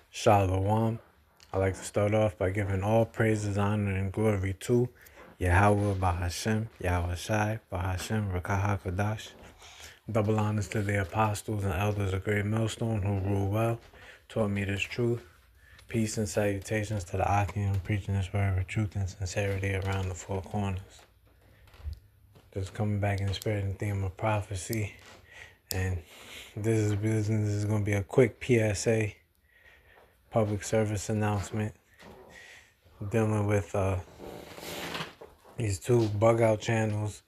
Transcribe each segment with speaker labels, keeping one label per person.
Speaker 1: Shalom. I'd like to start off by giving all praises, honor, and glory to Yahawah, Bahasham, Yahawashi, Bahasham, Rakahakadash. Double honors to the apostles and elders of Great Millstone who rule well, taught me this truth. Peace and salutations to the Akim preaching this word with truth and sincerity around the four corners. Just coming back in the spirit and theme of prophecy. And this is going to be a quick P.S.A. public service announcement dealing with these two bug out channels,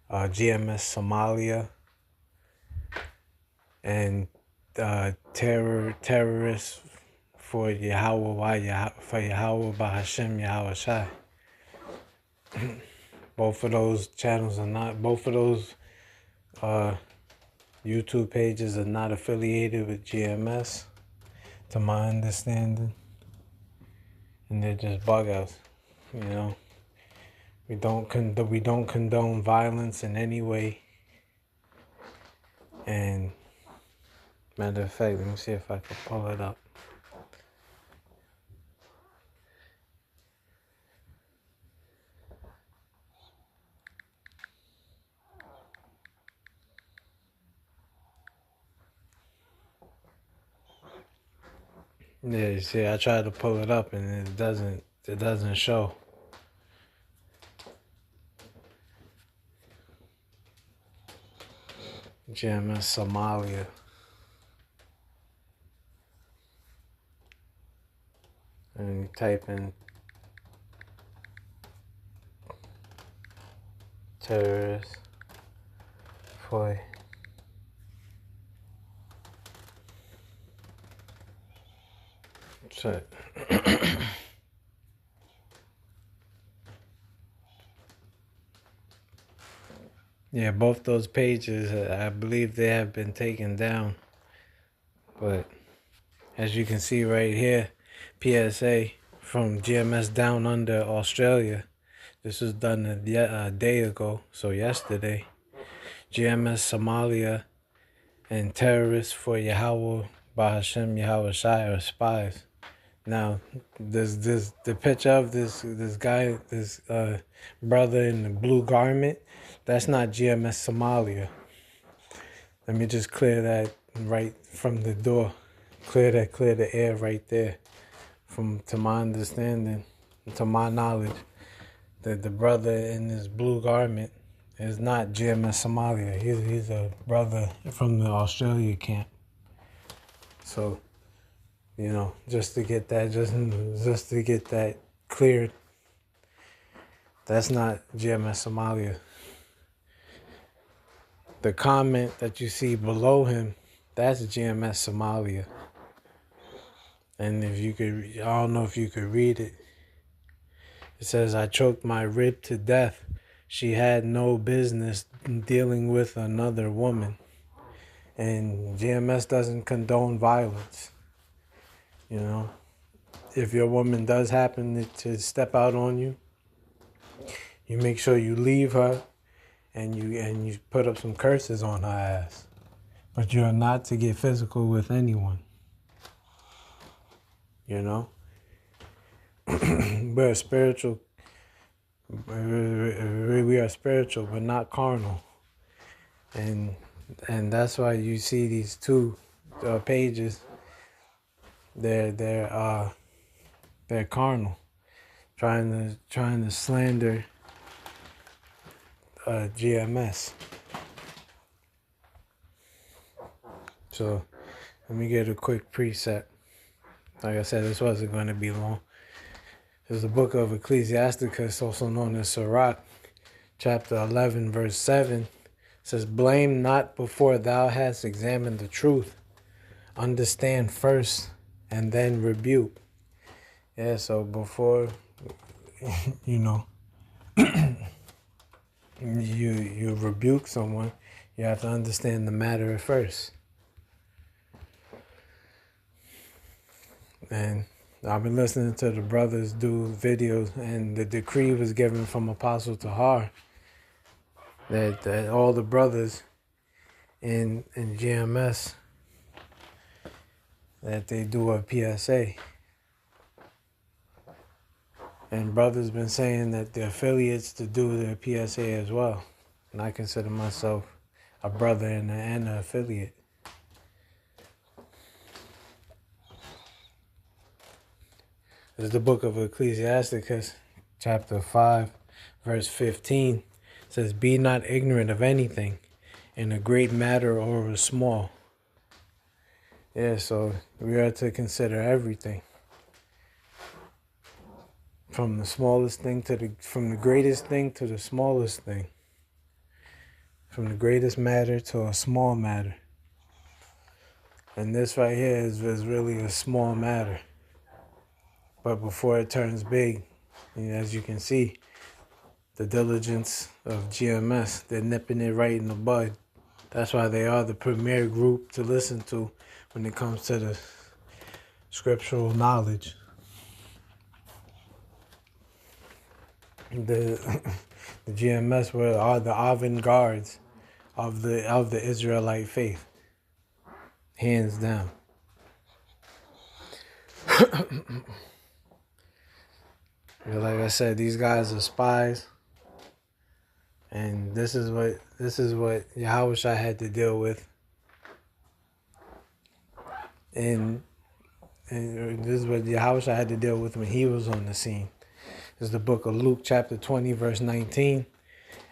Speaker 1: GMS Somalia and terrorists for Yahawah, Bahasham, Yahawashi. Both of those channels are not, both of those YouTube pages are not affiliated with GMS, to my understanding. And they're just bug outs, you know. We don't condone violence in any way. And matter of fact, let me see if I can pull it up. Yeah, you see, I tried to pull it up and it doesn't show. GMS Somalia. And you type in terrorists for check. Yeah, both those pages, I believe they have been taken down. But as you can see right here, P.S.A. from GMS Down Under Australia. This was done a day ago, so yesterday. GMS Somalia and terrorists for Yahawah, Bahasham, Yahawashi are spies. Now, the picture of this guy, this brother in the blue garment, that's not GMS Somalia. Let me just clear that right from the door. Clear the air right there. To my understanding, to my knowledge, that the brother in this blue garment is not GMS Somalia. He's a brother from the Australia camp. So, you know, just to get that cleared, that's not GMS Somalia. The comment that you see below him, that's GMS Somalia. And if you could, I don't know if you could read it. It says, I choked my rib to death. She had no business dealing with another woman. And GMS doesn't condone violence. You know, if your woman does happen to step out on you, you make sure you leave her and you put up some curses on her ass. But you're not to get physical with anyone. You know? We're spiritual. We are spiritual, but not carnal. And that's why you see these two pages. They're carnal, trying to slander GMS. So let me get a quick preset. Like I said, this wasn't going to be long. There's the book of Ecclesiasticus, also known as Sirach, chapter 11, verse 7. It says, blame not before thou hast examined the truth. Understand first and then rebuke. Yeah, so before, you know, you rebuke someone, you have to understand the matter at first. And I've been listening to the brothers do videos, and the decree was given from Apostle Tahar that all the brothers in GMS that they do a P.S.A. And brothers been saying that the affiliates to do their P.S.A. as well. And I consider myself a brother and an affiliate. This is the book of Ecclesiasticus, chapter 5, verse 15. It says, "Be not ignorant of anything, in a great matter or a small." Yeah, so we are to consider everything. From the smallest thing from the greatest thing to the smallest thing. From the greatest matter to a small matter. And this right here is really a small matter. But before it turns big, as you can see, the diligence of GMS, they're nipping it right in the bud. That's why they are the premier group to listen to when it comes to the scriptural knowledge. The GMS are the avant-gardes of the Israelite faith, hands down. Like I said, these guys are spies, and this is what Yahawashi had to deal with, and this is what Yahawashi had to deal with when he was on the scene. This is the book of Luke, chapter 20, verse 19.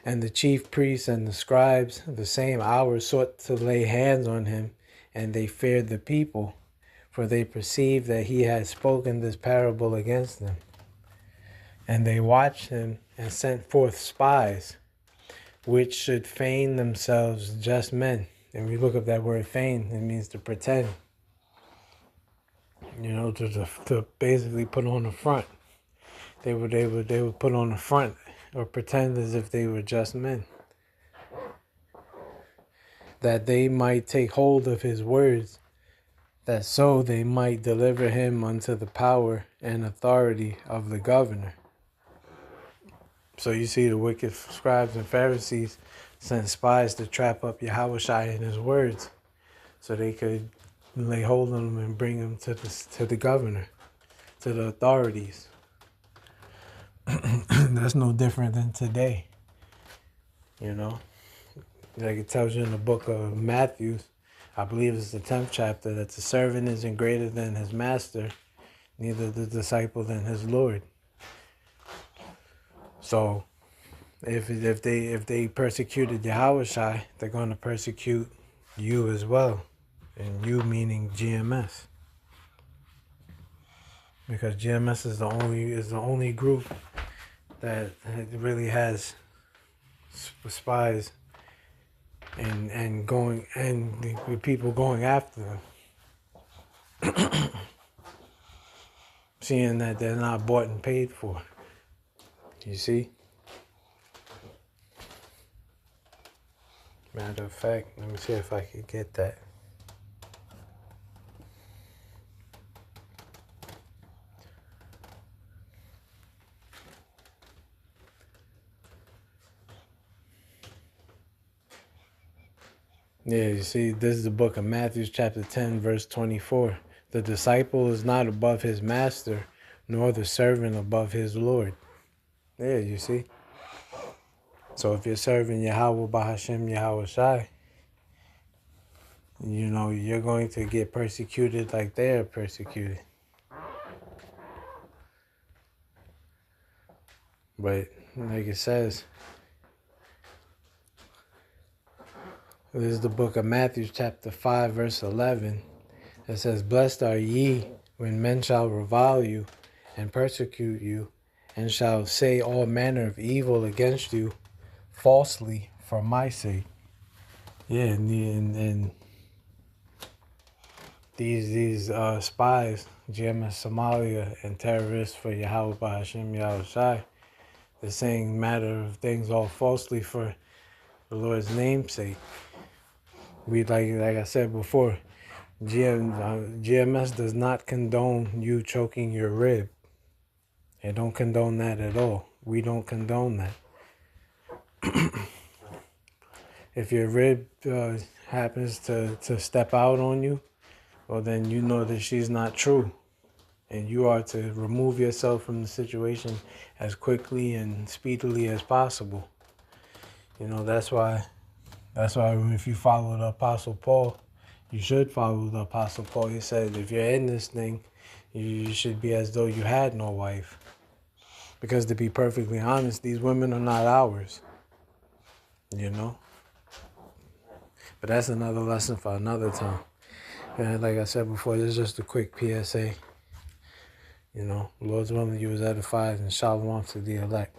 Speaker 1: "And the chief priests and the scribes the same hour sought to lay hands on him, and they feared the people, for they perceived that he had spoken this parable against them. And they watched him and sent forth spies, which should feign themselves just men." And we look up that word feign, it means to pretend. To basically put on a front. They would put on a front or pretend as if they were just men. That they might take hold of his words, that so they might deliver him unto the power and authority of the governor. So you see, the wicked scribes and Pharisees sent spies to trap up Yahawashi and his words, so they could lay hold on him and bring him to the governor, to the authorities. That's no different than today. Like it tells you in the book of Matthew, I believe it's the 10th chapter, that the servant isn't greater than his master, neither the disciple than his Lord. So if they persecuted Yahawashi, they're going to persecute you as well, and you meaning GMS, because GMS is the only group that really has spies and the people going after them, seeing that they're not bought and paid for. You see? Matter of fact, let me see if I can get that. Yeah, you see, this is the book of Matthew, chapter 10, verse 24. "The disciple is not above his master, nor the servant above his Lord." Yeah, you see. So if you're serving Yahawah, Bahasham, Yahawashi, you're going to get persecuted like they're persecuted. But like it says, this is the book of Matthew, chapter 5, verse 11. It says, "Blessed are ye when men shall revile you and persecute you, and shall say all manner of evil against you falsely for my sake." Yeah, and these spies, GMS Somalia, and terrorists for Yahawah, Bahasham, Yahawashi, they're saying matter of things all falsely for the Lord's name's sake. We like I said before, GMS does not condone you choking your rib. They don't condone that at all. We don't condone that. If your rib happens to step out on you, well, then you know that she's not true. And you are to remove yourself from the situation as quickly and speedily as possible. That's why if you follow the Apostle Paul, you should follow the Apostle Paul. He said, if you're in this thing, you should be as though you had no wife. Because to be perfectly honest, these women are not ours. But that's another lesson for another time. And like I said before, this is just a quick PSA. Lord's willing, you was edified, and shalom to the elect.